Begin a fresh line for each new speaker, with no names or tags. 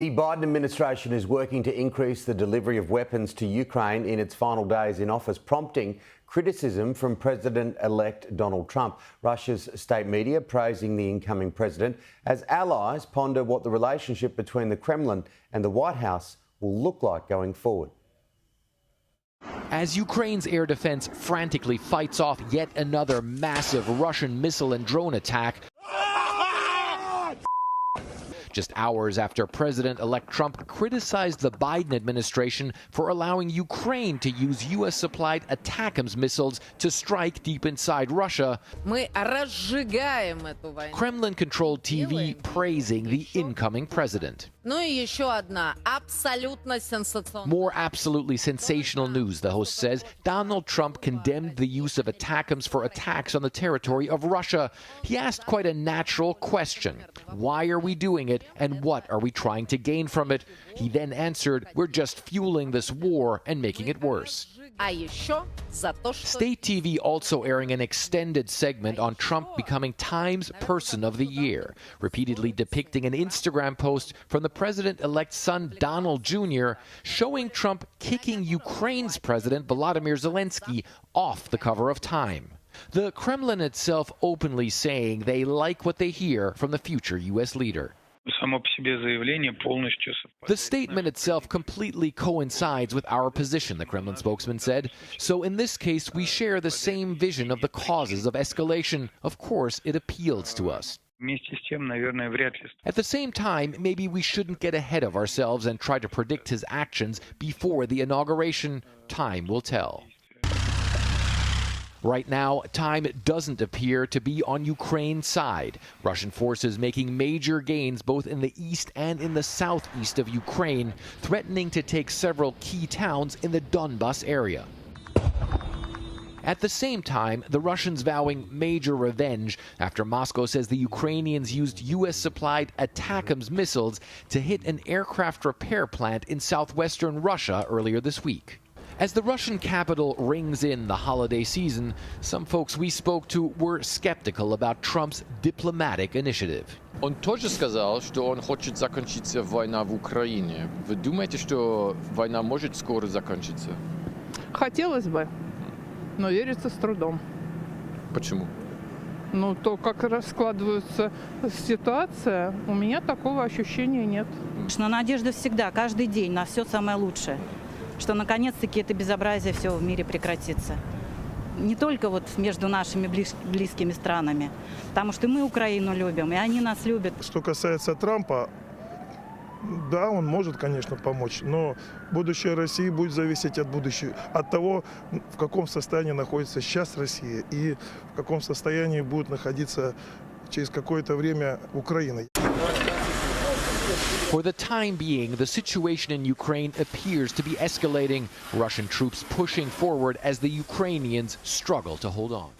The Biden administration is working to increase the delivery of weapons to Ukraine in its final days in office, prompting criticism from President-elect Donald Trump. Russia's state media praising the incoming president as allies ponder what the relationship between the Kremlin and the White House will look like going forward.
As Ukraine's air defense frantically fights off yet another massive Russian missile and drone attack, just hours after President-elect Trump criticized the Biden administration for allowing Ukraine to use U.S.-supplied ATACMS missiles to strike deep inside Russia, Kremlin-controlled TV praising the incoming president. More absolutely sensational news, the host says. Donald Trump condemned the use of ATACMS for attacks on the territory of Russia. He asked quite a natural question. Why are we doing it, and what are we trying to gain from it? He then answered, we're just fueling this war and making it worse. State TV also airing an extended segment on Trump becoming Time's Person of the Year, repeatedly depicting an Instagram post from the president-elect's son, Donald Jr., showing Trump kicking Ukraine's president, Volodymyr Zelensky, off the cover of Time. The Kremlin itself openly saying they like what they hear from the future U.S. leader. The statement itself completely coincides with our position, the Kremlin spokesman said. So in this case, we share the same vision of the causes of escalation. Of course, it appeals to us. At the same time, maybe we shouldn't get ahead of ourselves and try to predict his actions before the inauguration. Time will tell. Right now, time doesn't appear to be on Ukraine's side. Russian forces making major gains both in the east and in the southeast of Ukraine, threatening to take several key towns in the Donbas area. At the same time, the Russians vowing major revenge after Moscow says the Ukrainians used U.S.-supplied ATACMS missiles to hit an aircraft repair plant in southwestern Russia earlier this week. As the Russian capital rings in the holiday season, some folks we spoke to were skeptical about Trump's diplomatic initiative.
Он тоже сказал, что он хочет закончиться война в Украине. Вы думаете, что война может скоро закончиться?
Хотелось бы, но верится с трудом.
Почему?
Ну, то, как раскладывается ситуация, у меня такого ощущения нет.
Но надежда всегда, каждый день, на все самое лучшее. Что наконец-таки это безобразие все в мире прекратится. Не только вот между нашими близкими странами, потому что мы Украину любим, и они нас любят.
Что касается Трампа, да, он может, конечно, помочь, но будущее России будет зависеть от того, в каком состоянии находится сейчас Россия и в каком состоянии будет находиться через какое-то время Украина.
For the time being, the situation in Ukraine appears to be escalating, Russian troops pushing forward as the Ukrainians struggle to hold on.